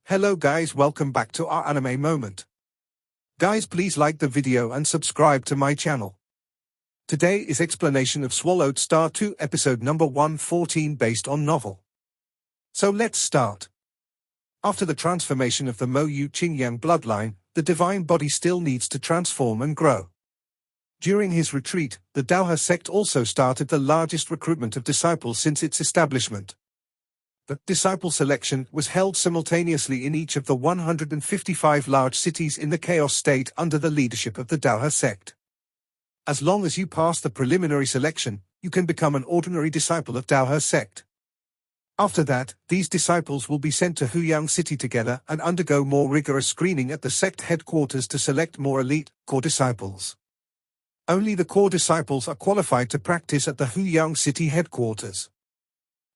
Hello guys, welcome back to our anime moment. Guys, please like the video and subscribe to my channel. Today is explanation of Swallowed Star 2 episode number 114 based on novel. So let's start. After the transformation of the Mo Yu Qingyang bloodline, the divine body still needs to transform and grow. During his retreat, the Daohe sect also started the largest recruitment of disciples since its establishment. The disciple selection was held simultaneously in each of the 155 large cities in the Chaos State under the leadership of the Daohe sect. As long as you pass the preliminary selection, you can become an ordinary disciple of Daohe sect. After that, these disciples will be sent to Huyang City together and undergo more rigorous screening at the sect headquarters to select more elite, core disciples. Only the core disciples are qualified to practice at the Huyang City headquarters.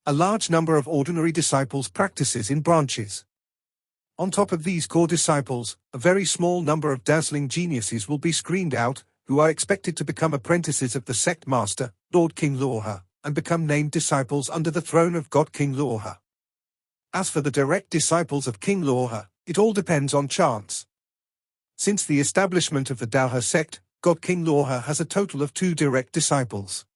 A large number of ordinary disciples practices in branches. On top of these core disciples, a very small number of dazzling geniuses will be screened out, who are expected to become apprentices of the sect master, Lord King Luohe, and become named disciples under the throne of God King Luohe. As for the direct disciples of King Luohe, it all depends on chance. Since the establishment of the Daohe sect, God King Luohe has a total of 2 direct disciples.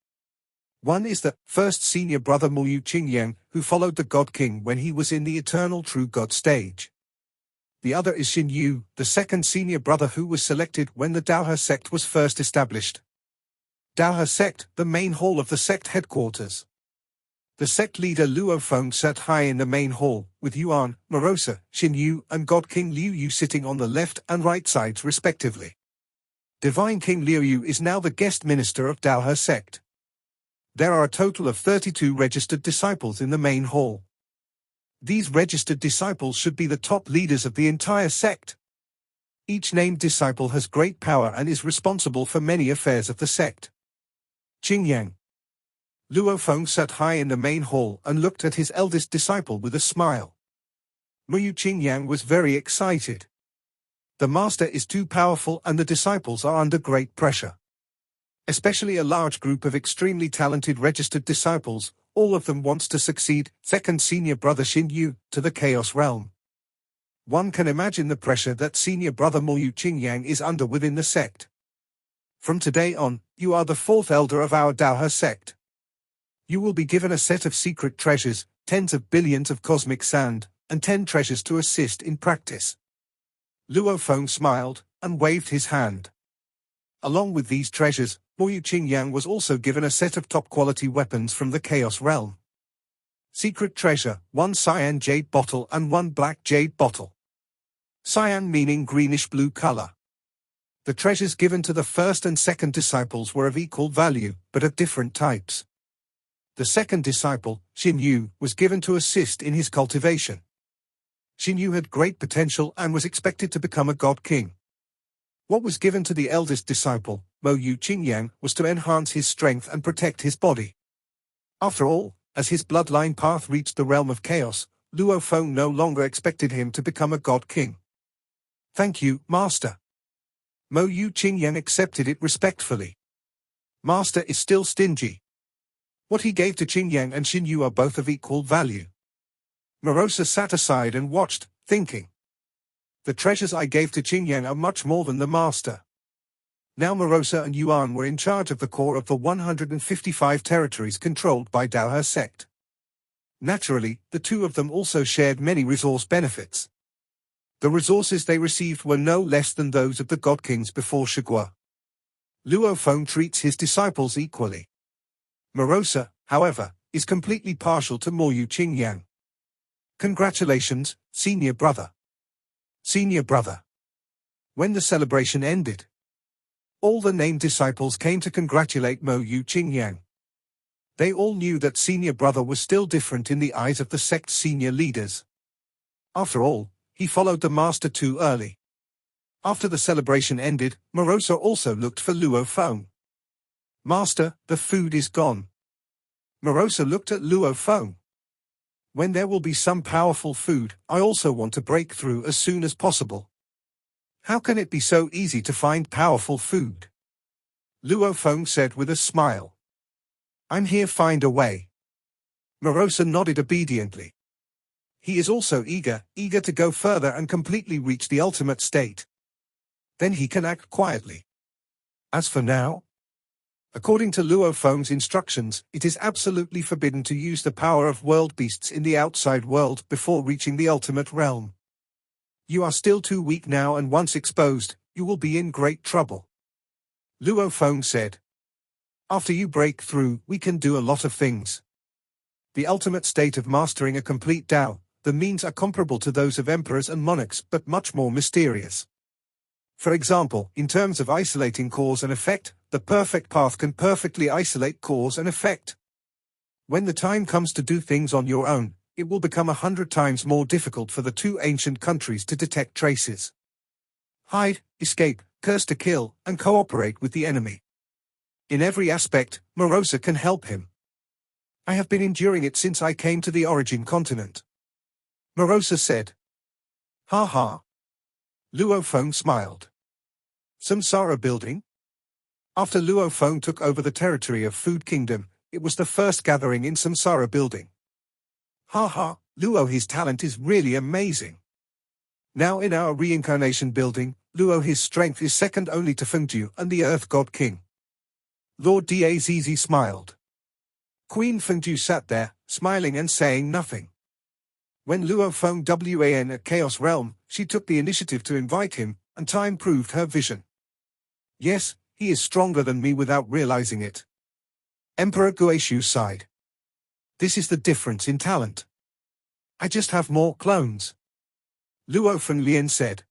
One is the first senior brother Mo Yu Qingyang, who followed the God King when he was in the eternal true God stage. The other is Xin Yu, the second senior brother who was selected when the Daohe sect was first established. Daohe sect, the main hall of the sect headquarters. The sect leader Luo Feng sat high in the main hall, with Yuan, Morosa, Xin Yu and God King Liu Yu sitting on the left and right sides respectively. Divine King Liu Yu is now the guest minister of Daohe sect. There are a total of 32 registered disciples in the main hall. These registered disciples should be the top leaders of the entire sect. Each named disciple has great power and is responsible for many affairs of the sect. Qingyang. Luo Feng sat high in the main hall and looked at his eldest disciple with a smile. Mo Yu Qingyang was very excited. The master is too powerful and the disciples are under great pressure. Especially a large group of extremely talented registered disciples, all of them wants to succeed second senior brother Xin Yu to the Chaos Realm. One can imagine the pressure that senior brother Mo Yu Qingyang is under within the sect. From today on, you are the 4th elder of our Daohe sect. You will be given a set of secret treasures, tens of billions of cosmic sand, and 10 treasures to assist in practice. Luo Feng smiled, and waved his hand. Along with these treasures, Mo Yu Qingyang was also given a set of top-quality weapons from the Chaos Realm. Secret treasure, 1 cyan jade bottle and 1 black jade bottle. Cyan meaning greenish-blue color. The treasures given to the first and second disciples were of equal value, but of different types. The second disciple, Xin Yu, was given to assist in his cultivation. Xin Yu had great potential and was expected to become a God King. What was given to the eldest disciple, Mo Yu Qingyang, was to enhance his strength and protect his body. After all, as his bloodline path reached the realm of chaos, Luo Feng no longer expected him to become a God King. Thank you, Master. Mo Yu Qingyang accepted it respectfully. Master is still stingy. What he gave to Qingyang and Xin Yu are both of equal value. Morosa sat aside and watched, thinking. The treasures I gave to Qingyang are much more than the master. Now Morosa and Yuan were in charge of the core of the 155 territories controlled by Daohe sect. Naturally, the two of them also shared many resource benefits. The resources they received were no less than those of the God Kings before Shigua. Luo Feng treats his disciples equally. Morosa, however, is completely partial to Mo Yu Qingyang. Congratulations, senior brother. Senior brother. When the celebration ended, all the named disciples came to congratulate Mo Yu Qingyang. They all knew that senior brother was still different in the eyes of the sect's senior leaders. After all, he followed the master too early. After the celebration ended, Morosa also looked for Luo Feng. Master, the food is gone. Morosa looked at Luo Feng. When there will be some powerful food, I also want to break through as soon as possible. How can it be so easy to find powerful food? Luo Feng said with a smile. I'm here, find a way. Morosa nodded obediently. he is also eager to go further and completely reach the ultimate state. Then he can act quietly. As for now, according to Luo Feng's instructions, it is absolutely forbidden to use the power of world beasts in the outside world before reaching the ultimate realm. You are still too weak now, and once exposed, you will be in great trouble. Luo Feng said. After you break through, we can do a lot of things. The ultimate state of mastering a complete Tao, the means are comparable to those of emperors and monarchs, but much more mysterious. For example, in terms of isolating cause and effect, the perfect path can perfectly isolate cause and effect. When the time comes to do things on your own, it will become 100 times more difficult for the two ancient countries to detect traces. Hide, escape, curse to kill, and cooperate with the enemy. In every aspect, Morosa can help him. I have been enduring it since I came to the origin continent. Morosa said. Ha ha. Luo Feng smiled. Samsara building? After Luo Feng took over the territory of Food Kingdom, it was the first gathering in Samsara building. Ha ha, Luo, his talent is really amazing. Now in our reincarnation building, Luo, his strength is second only to Fengju and the Earth God King. Lord Dazz smiled. Queen Fengju sat there, smiling and saying nothing. When Luo Feng wan at Chaos Realm, she took the initiative to invite him, and time proved her vision. Yes, he is stronger than me without realizing it. Emperor Guishu sighed. This is the difference in talent. I just have more clones. Luo Fenglian said.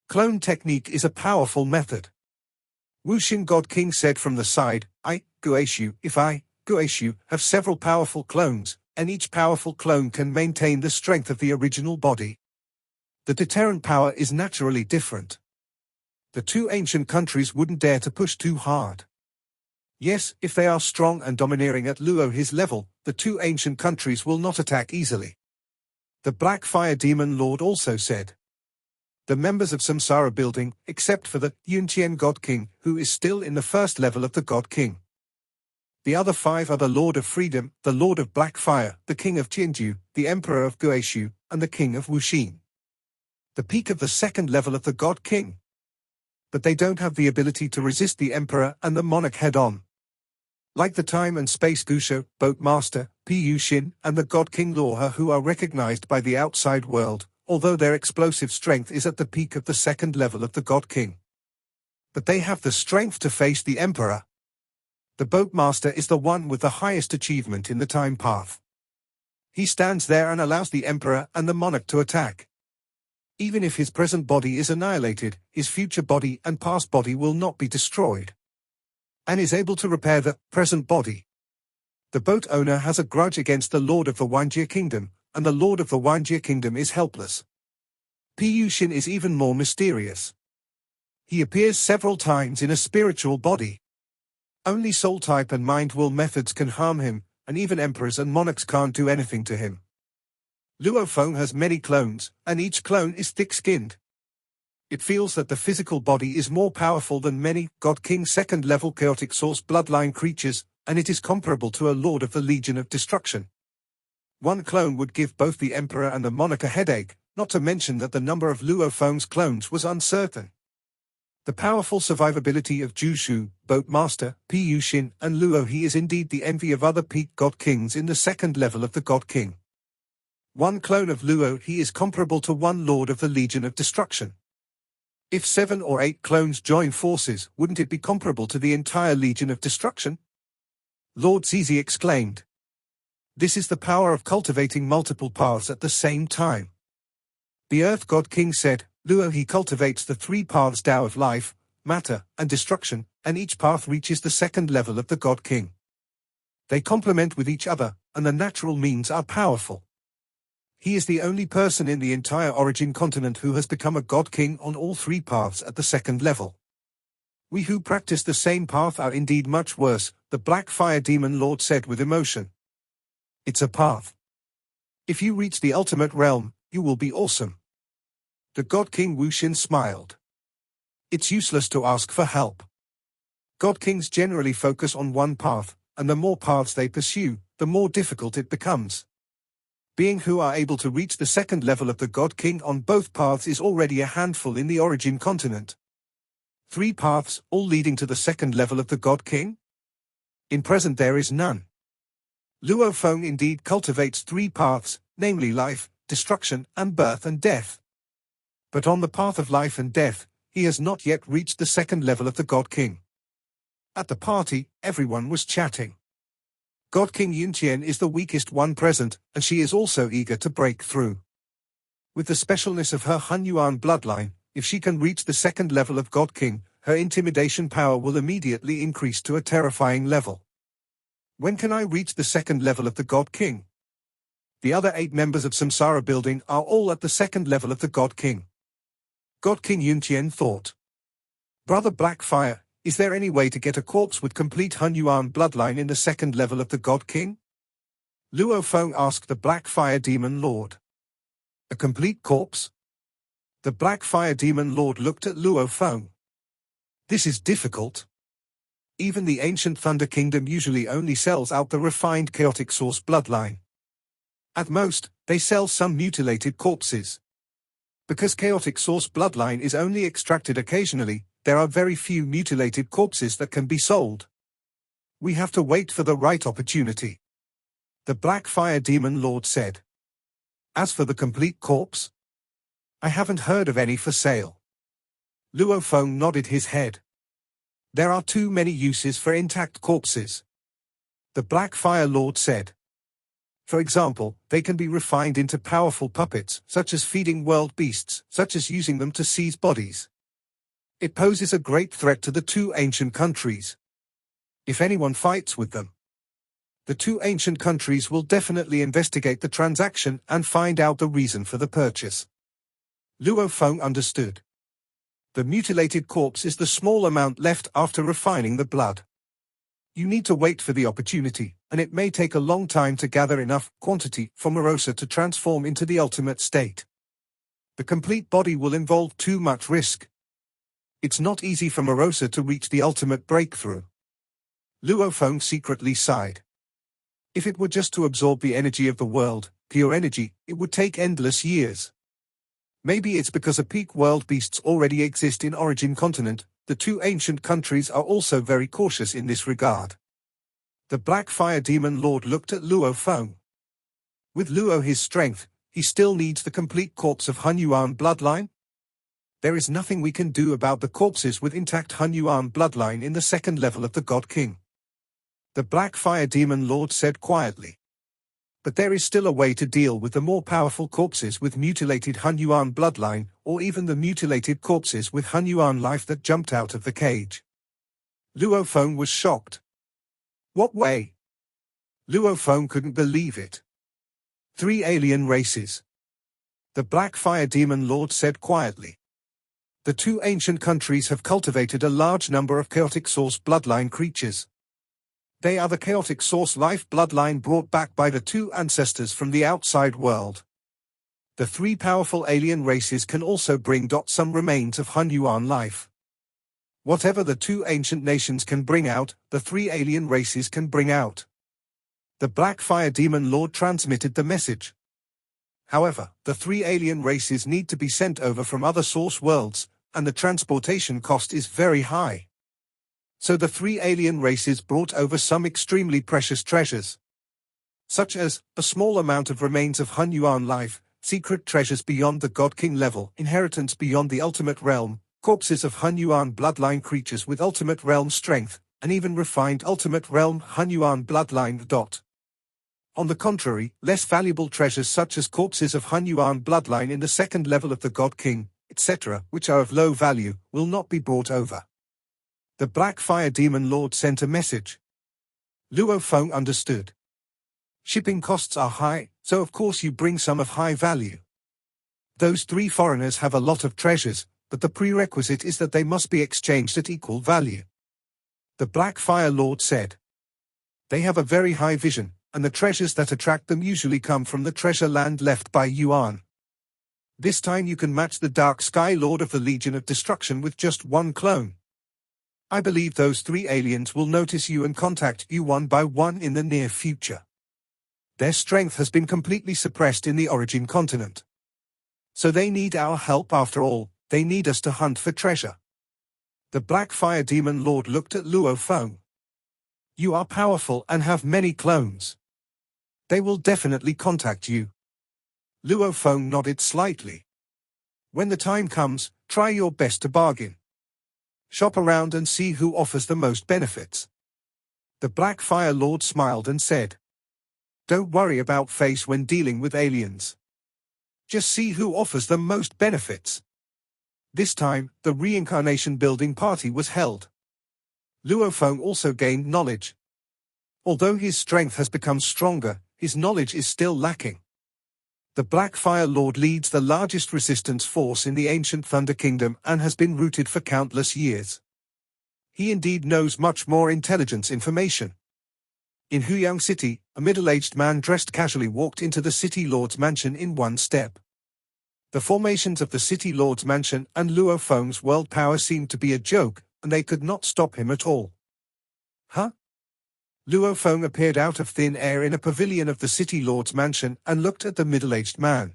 Clone technique is a powerful method. Wuxin God King said from the side, if I, Guishu, have several powerful clones, and each powerful clone can maintain the strength of the original body. The deterrent power is naturally different. The two ancient countries wouldn't dare to push too hard. Yes, if they are strong and domineering at Luo his level, the two ancient countries will not attack easily. The Black Fire Demon Lord also said. The members of Samsara building, except for the Yunqian God King, who is still in the first level of the God King. The other 5 are the Lord of Freedom, the Lord of Black Fire, the King of Jianju, the Emperor of Guishu, and the King of Wuxin. The peak of the second level of the God King. But they don't have the ability to resist the Emperor and the Monarch head-on. Like the Time and Space Gusho, Boat Master, Pu Xin, and the God King Loha, who are recognized by the outside world, although their explosive strength is at the peak of the second level of the God King. But they have the strength to face the Emperor. The Boat Master is the one with the highest achievement in the time path. He stands there and allows the Emperor and the Monarch to attack. Even if his present body is annihilated, his future body and past body will not be destroyed. And is able to repair the present body. The boat owner has a grudge against the Lord of the Wanjie Kingdom, and the Lord of the Wanjie Kingdom is helpless. Pu Xin is even more mysterious. He appears several times in a spiritual body. Only soul type and mind will methods can harm him, and even emperors and monarchs can't do anything to him. Luo Feng has many clones, and each clone is thick-skinned. It feels that the physical body is more powerful than many God King second-level chaotic source bloodline creatures, and it is comparable to a Lord of the Legion of Destruction. One clone would give both the Emperor and the Monarch a headache, not to mention that the number of Luo Feng's clones was uncertain. The powerful survivability of Jushu, Boat Master, Pu Xin, and Luo He is indeed the envy of other peak God Kings in the second level of the God King. One clone of Luo He is comparable to one Lord of the Legion of Destruction. If 7 or 8 clones join forces, wouldn't it be comparable to the entire Legion of Destruction? Lord Zizi exclaimed. This is the power of cultivating multiple paths at the same time. The Earth God King said, Luo He cultivates the 3 paths Tao of life, matter, and destruction, and each path reaches the second level of the God King. They complement with each other, and the natural means are powerful. He is the only person in the entire origin continent who has become a God King on all 3 paths at the second level. We who practice the same path are indeed much worse, the Black Fire Demon Lord said with emotion. It's a path. If you reach the ultimate realm, you will be awesome. The God King Wuxin smiled. It's useless to ask for help. God Kings generally focus on one path, and the more paths they pursue, the more difficult it becomes. Being who are able to reach the second level of the God King on both paths is already a handful in the origin continent. 3 paths, all leading to the second level of the God King? In present there is none. Luo Feng indeed cultivates 3 paths, namely life, destruction, and birth and death. But on the path of life and death, he has not yet reached the second level of the God King. At the party, everyone was chatting. God King Yunqian is the weakest one present, and she is also eager to break through. With the specialness of her Hunyuan bloodline, if she can reach the second level of God King, her intimidation power will immediately increase to a terrifying level. When can I reach the second level of the God King? The other 8 members of Samsara building are all at the second level of the God King. God King Yunqian thought. Brother Blackfire, is there any way to get a corpse with complete Hunyuan bloodline in the second level of the God King? Luo Feng asked the Blackfire Demon Lord. A complete corpse? The Blackfire Demon Lord looked at Luo Feng. This is difficult. Even the ancient Thunder Kingdom usually only sells out the refined chaotic source bloodline. At most, they sell some mutilated corpses. Because chaotic source bloodline is only extracted occasionally, there are very few mutilated corpses that can be sold. We have to wait for the right opportunity. The Blackfire Demon Lord said. As for the complete corpse, I haven't heard of any for sale. Luo Feng nodded his head. There are too many uses for intact corpses. The Blackfire Lord said. For example, they can be refined into powerful puppets, such as feeding world beasts, such as using them to seize bodies. It poses a great threat to the 2 ancient countries. If anyone fights with them, the 2 ancient countries will definitely investigate the transaction and find out the reason for the purchase. Luo Feng understood. The mutilated corpse is the small amount left after refining the blood. You need to wait for the opportunity, and it may take a long time to gather enough quantity for Morosa to transform into the ultimate state. The complete body will involve too much risk. It's not easy for Morosa to reach the ultimate breakthrough. Luo Feng secretly sighed. If it were just to absorb the energy of the world, pure energy, it would take endless years. Maybe it's because a peak world beasts already exist in Origin Continent. The 2 ancient countries are also very cautious in this regard. The Blackfire Demon Lord looked at Luo Feng. With Luo his strength, he still needs the complete corpse of Hunyuan bloodline? There is nothing we can do about the corpses with intact Hunyuan bloodline in the second level of the God King. The Blackfire Demon Lord said quietly. But there is still a way to deal with the more powerful corpses with mutilated Hunyuan bloodline, or even the mutilated corpses with Hunyuan life that jumped out of the cage. Luo Feng was shocked. What way? Luo Feng couldn't believe it. 3 alien races. The Blackfire Demon Lord said quietly. The 2 ancient countries have cultivated a large number of chaotic source bloodline creatures. They are the chaotic source life bloodline brought back by the 2 ancestors from the outside world. The 3 powerful alien races can also bring some remains of Hunyuan life. Whatever the 2 ancient nations can bring out, the 3 alien races can bring out. The Blackfire Demon Lord transmitted the message. However, the 3 alien races need to be sent over from other source worlds, and the transportation cost is very high. So the 3 alien races brought over some extremely precious treasures, such as a small amount of remains of Hunyuan life, secret treasures beyond the God King level, inheritance beyond the ultimate realm, corpses of Hunyuan bloodline creatures with ultimate realm strength, and even refined ultimate realm Hunyuan bloodline. On the contrary, less valuable treasures such as corpses of Hunyuan bloodline in the second level of the God King, etc., which are of low value, will not be brought over. The Blackfire Demon Lord sent a message. Luo Feng understood. Shipping costs are high, so of course you bring some of high value. Those 3 foreigners have a lot of treasures, but the prerequisite is that they must be exchanged at equal value. The Blackfire Lord said. They have a very high vision, and the treasures that attract them usually come from the treasure land left by Yuan. This time you can match the Dark Sky Lord of the Legion of Destruction with just 1 clone. I believe those 3 aliens will notice you and contact you one by one in the near future. Their strength has been completely suppressed in the origin continent. So they need our help after all, they need us to hunt for treasure. The Black Fire Demon Lord looked at Luo Feng. You are powerful and have many clones. They will definitely contact you. Luo Feng nodded slightly. When the time comes, try your best to bargain. Shop around and see who offers the most benefits. The Black Fire Lord smiled and said, Don't worry about face when dealing with aliens. Just see who offers the most benefits. This time, the reincarnation building party was held. Luo Feng also gained knowledge. Although his strength has become stronger, his knowledge is still lacking. The Black Fire Lord leads the largest resistance force in the ancient Thunder Kingdom and has been rooted for countless years. He indeed knows much more intelligence information. In Huyang City, a middle-aged man dressed casually walked into the City Lord's mansion in one step. The formations of the City Lord's mansion and Luo Feng's world power seemed to be a joke, and they could not stop him at all. Huh? Luo Feng appeared out of thin air in a pavilion of the City Lord's mansion and looked at the middle-aged man.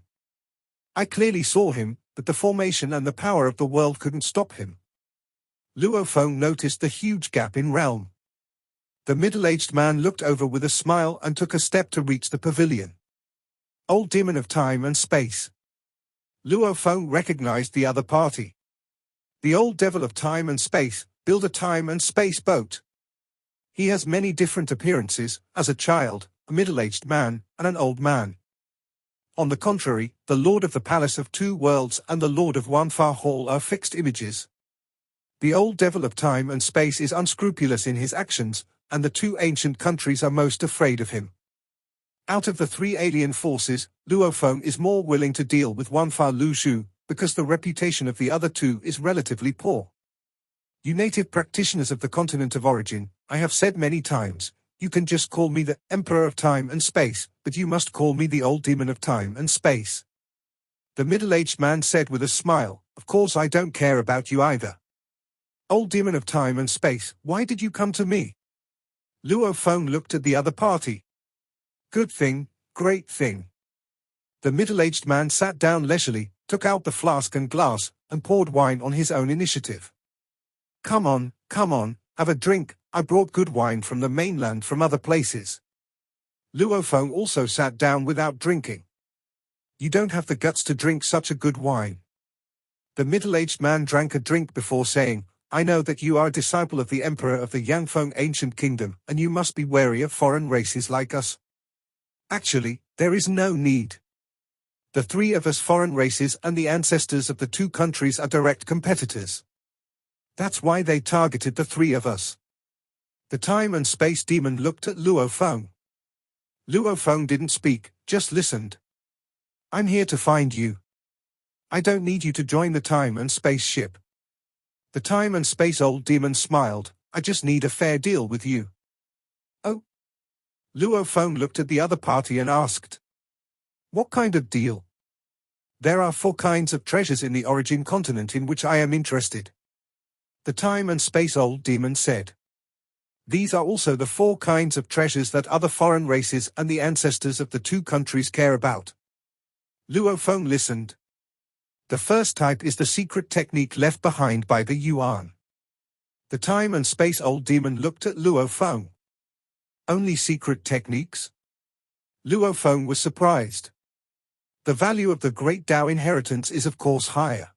I clearly saw him, but the formation and the power of the world couldn't stop him. Luo Feng noticed the huge gap in realm. The middle-aged man looked over with a smile and took a step to reach the pavilion. Old demon of time and space. Luo Feng recognized the other party. The old devil of time and space, build a time and space boat. He has many different appearances, as a child, a middle-aged man, and an old man. On the contrary, the Lord of the Palace of Two Worlds and the Lord of Wanfa Hall are fixed images. The old devil of time and space is unscrupulous in his actions, and the two ancient countries are most afraid of him. Out of the three alien forces, Luo Feng is more willing to deal with Wanfa Lushu, because the reputation of the other two is relatively poor. You native practitioners of the continent of origin, I have said many times, you can just call me the Emperor of Time and Space, but you must call me the Old Demon of Time and Space. The middle-aged man said with a smile, Of course I don't care about you either. Old Demon of Time and Space, why did you come to me? Luo Feng looked at the other party. Good thing, great thing. The middle-aged man sat down leisurely, took out the flask and glass, and poured wine on his own initiative. Come on, have a drink, I brought good wine from the mainland from other places. Luo Feng also sat down without drinking. You don't have the guts to drink such a good wine. The middle-aged man drank a drink before saying, I know that you are a disciple of the Emperor of the Yangfeng Ancient Kingdom, and you must be wary of foreign races like us. Actually, there is no need. The three of us foreign races and the ancestors of the two countries are direct competitors. That's why they targeted the three of us. The time and space demon looked at Luo Feng. Luo Feng didn't speak, just listened. I'm here to find you. I don't need you to join the time and space ship. The time and space old demon smiled, I just need a fair deal with you. Oh? Luo Feng looked at the other party and asked. What kind of deal? There are 4 kinds of treasures in the origin continent in which I am interested. The time and space old demon said. These are also the 4 kinds of treasures that other foreign races and the ancestors of the two countries care about. Luo Feng listened. The first type is the secret technique left behind by the Yuan. The time and space old demon looked at Luo Feng. Only secret techniques? Luo Feng was surprised. The value of the Great Tao inheritance is of course higher.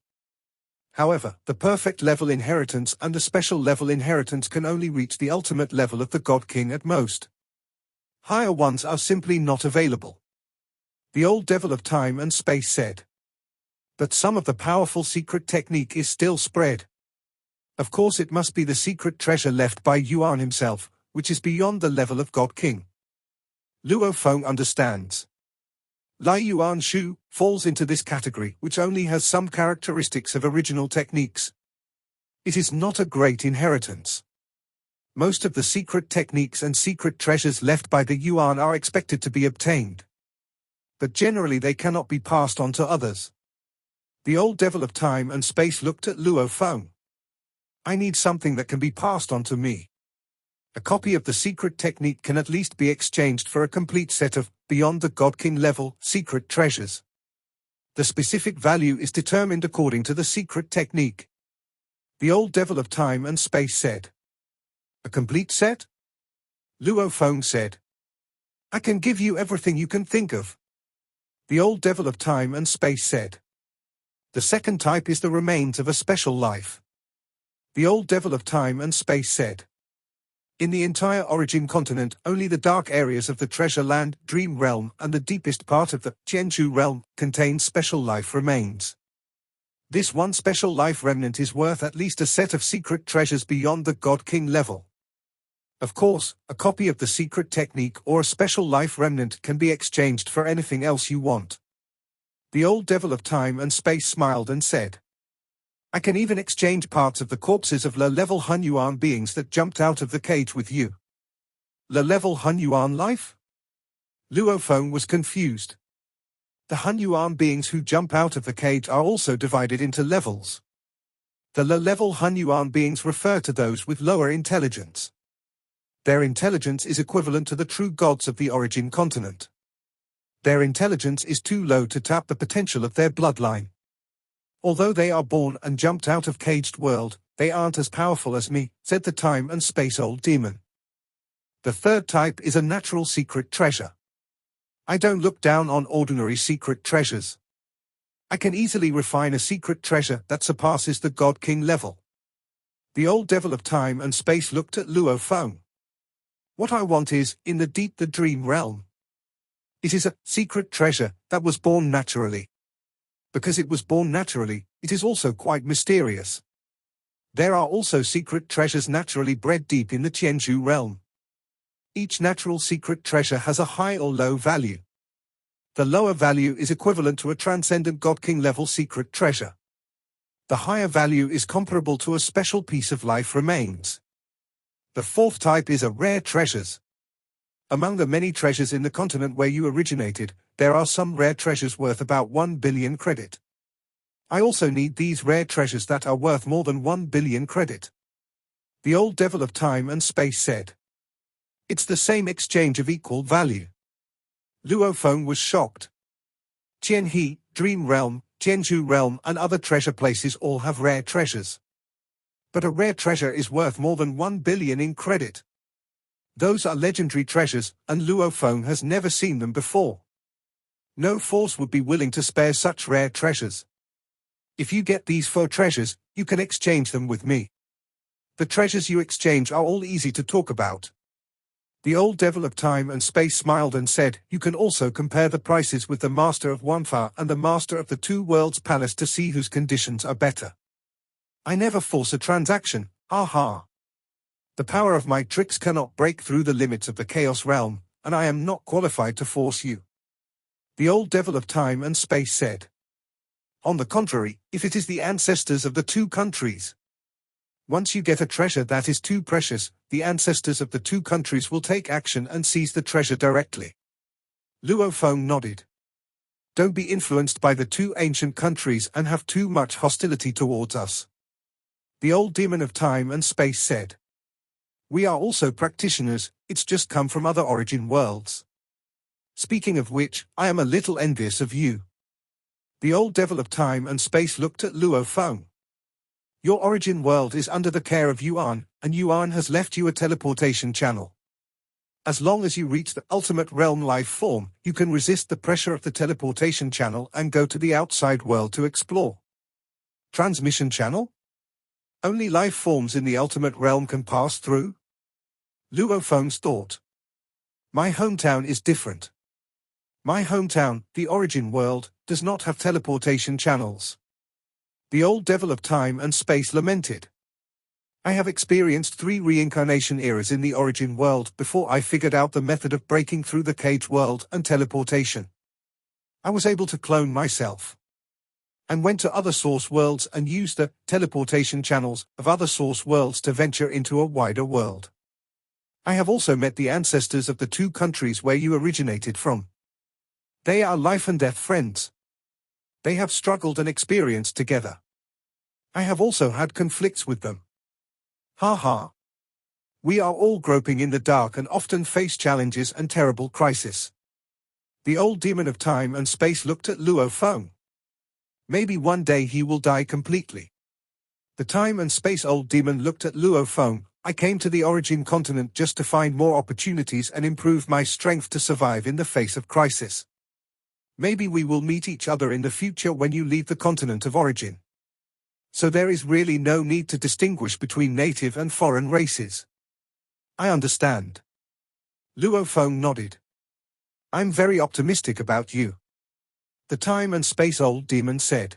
However, the perfect level inheritance and the special level inheritance can only reach the ultimate level of the God King at most. Higher ones are simply not available. The old devil of time and space said. But some of the powerful secret technique is still spread. Of course it must be the secret treasure left by Yuan himself, which is beyond the level of God King. Luo Feng understands. Lai Yuan Shu falls into this category, which only has some characteristics of original techniques. It is not a great inheritance. Most of the secret techniques and secret treasures left by the Yuan are expected to be obtained. But generally they cannot be passed on to others. The old devil of time and space looked at Luo Feng. I need something that can be passed on to me. A copy of the secret technique can at least be exchanged for a complete set of, beyond the God King level, secret treasures. The specific value is determined according to the secret technique. The old devil of time and space said. A complete set? Luo Feng said. I can give you everything you can think of. The old devil of time and space said. The second type is the remains of a special life. The old devil of time and space said. In the entire origin continent, only the dark areas of the treasure land, dream realm, and the deepest part of the Tianzhu realm contain special life remains. This one special life remnant is worth at least a set of secret treasures beyond the God King level. Of course, a copy of the secret technique or a special life remnant can be exchanged for anything else you want. The old devil of time and space smiled and said. I can even exchange parts of the corpses of low-level Hunyuan beings that jumped out of the cage with you. Low-level Hunyuan life? Luo Feng was confused. The Hunyuan beings who jump out of the cage are also divided into levels. The low-level Hunyuan beings refer to those with lower intelligence. Their intelligence is equivalent to the true gods of the origin continent. Their intelligence is too low to tap the potential of their bloodline. Although they are born and jumped out of caged world, they aren't as powerful as me, said the time and space old demon. The third type is a natural secret treasure. I don't look down on ordinary secret treasures. I can easily refine a secret treasure that surpasses the God King level. The old devil of time and space looked at Luo Feng. What I want is, in the deep the dream realm. It is a secret treasure that was born naturally. Because it was born naturally, it is also quite mysterious. There are also secret treasures naturally bred deep in the Tianzhu realm. Each natural secret treasure has a high or low value. The lower value is equivalent to a transcendent God King level secret treasure. The higher value is comparable to a special piece of life remains. The fourth type is a rare treasures. Among the many treasures in the continent where you originated, there are some rare treasures worth about 1 billion credit. I also need these rare treasures that are worth more than 1 billion credit. The old devil of time and space said. It's the same exchange of equal value. Luo Feng was shocked. Tianhe, Dream Realm, Tianzhu Realm and other treasure places all have rare treasures. But a rare treasure is worth more than 1 billion in credit. Those are legendary treasures, and Luo Feng has never seen them before. No force would be willing to spare such rare treasures. If you get these 4 treasures, you can exchange them with me. The treasures you exchange are all easy to talk about. The old devil of time and space smiled and said, you can also compare the prices with the master of Wanfa and the master of the Two Worlds Palace to see whose conditions are better. I never force a transaction, ha. The power of my tricks cannot break through the limits of the Chaos Realm, and I am not qualified to force you. The old devil of time and space said. On the contrary, if it is the ancestors of the 2 countries. Once you get a treasure that is too precious, the ancestors of the 2 countries will take action and seize the treasure directly. Luo Feng nodded. Don't be influenced by the 2 ancient countries and have too much hostility towards us. The old demon of time and space said. We are also practitioners, it's just come from other origin worlds. Speaking of which, I am a little envious of you. The old devil of time and space looked at Luo Feng. Your origin world is under the care of Yuan, and Yuan has left you a teleportation channel. As long as you reach the ultimate realm life form, you can resist the pressure of the teleportation channel and go to the outside world to explore. Transmission channel? Only life forms in the ultimate realm can pass through? Luo Feng's thought. My hometown is different. My hometown, the origin world, does not have teleportation channels. The old devil of time and space lamented. I have experienced 3 reincarnation eras in the origin world before I figured out the method of breaking through the cage world and teleportation. I was able to clone myself. And went to other source worlds and used the teleportation channels of other source worlds to venture into a wider world. I have also met the ancestors of the 2 countries where you originated from. They are life and death friends. They have struggled and experienced together. I have also had conflicts with them. Ha. We are all groping in the dark and often face challenges and terrible crisis. The old demon of time and space looked at Luo Feng. Maybe one day he will die completely. The time and space old demon looked at Luo Feng. I came to the origin continent just to find more opportunities and improve my strength to survive in the face of crisis. Maybe we will meet each other in the future when you leave the continent of origin. So there is really no need to distinguish between native and foreign races. I understand. Luo Feng nodded. I'm very optimistic about you. The time and space old demon said.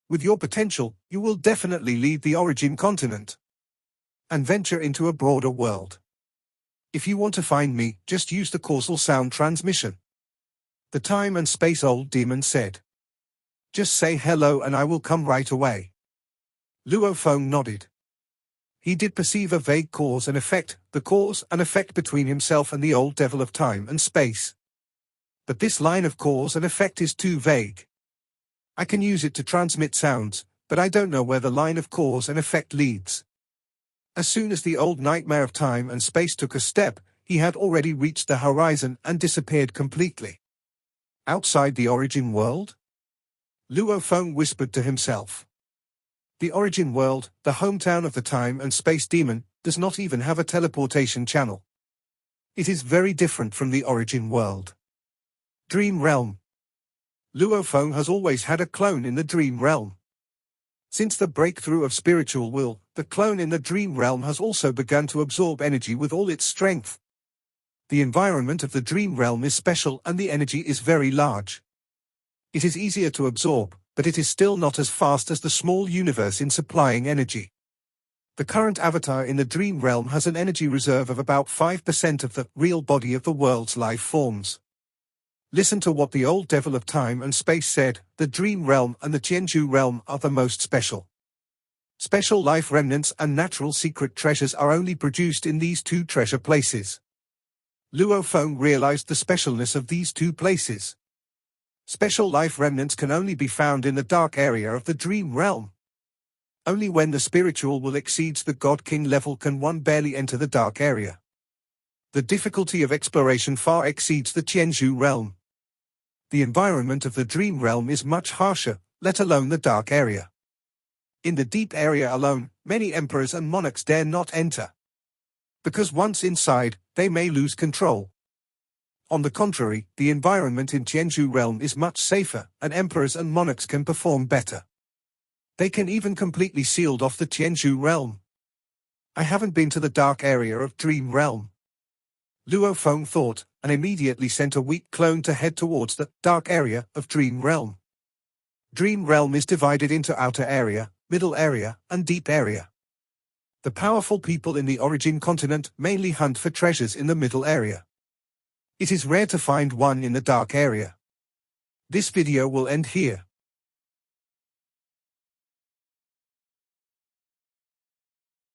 With your potential, you will definitely leave the origin continent and venture into a broader world. If you want to find me, just use the causal sound transmission. The time and space old demon said. Just say hello and I will come right away. Luo Feng nodded. He did perceive a vague cause and effect, the cause and effect between himself and the old devil of time and space. But this line of cause and effect is too vague. I can use it to transmit sounds, but I don't know where the line of cause and effect leads. As soon as the old nightmare of time and space took a step, he had already reached the horizon and disappeared completely. Outside the origin world? Luo Feng whispered to himself. The origin world, the hometown of the time and space demon, does not even have a teleportation channel. It is very different from the origin world. Dream realm. Luo Feng has always had a clone in the dream realm. Since the breakthrough of spiritual will, the clone in the dream realm has also begun to absorb energy with all its strength. The environment of the dream realm is special and the energy is very large. It is easier to absorb, but it is still not as fast as the small universe in supplying energy. The current avatar in the dream realm has an energy reserve of about 5% of the real body of the world's life forms. Listen to what the old devil of time and space said. The dream realm and the Tianzhu realm are the most special. Special life remnants and natural secret treasures are only produced in these two treasure places. Luo Feng realized the specialness of these two places. Special life remnants can only be found in the dark area of the dream realm. Only when the spiritual will exceeds the God King level can one barely enter the dark area. The difficulty of exploration far exceeds the Tianzhu realm. The environment of the dream realm is much harsher, let alone the dark area. In the deep area alone, many emperors and monarchs dare not enter. Because once inside, they may lose control. On the contrary, the environment in Tianzhu realm is much safer, and emperors and monarchs can perform better. They can even completely sealed off the Tianzhu realm. I haven't been to the dark area of dream realm. Luo Feng thought, and immediately sent a weak clone to head towards the dark area of Dream Realm. Dream Realm is divided into outer area, middle area, and deep area. The powerful people in the origin continent mainly hunt for treasures in the middle area. It is rare to find one in the dark area. This video will end here.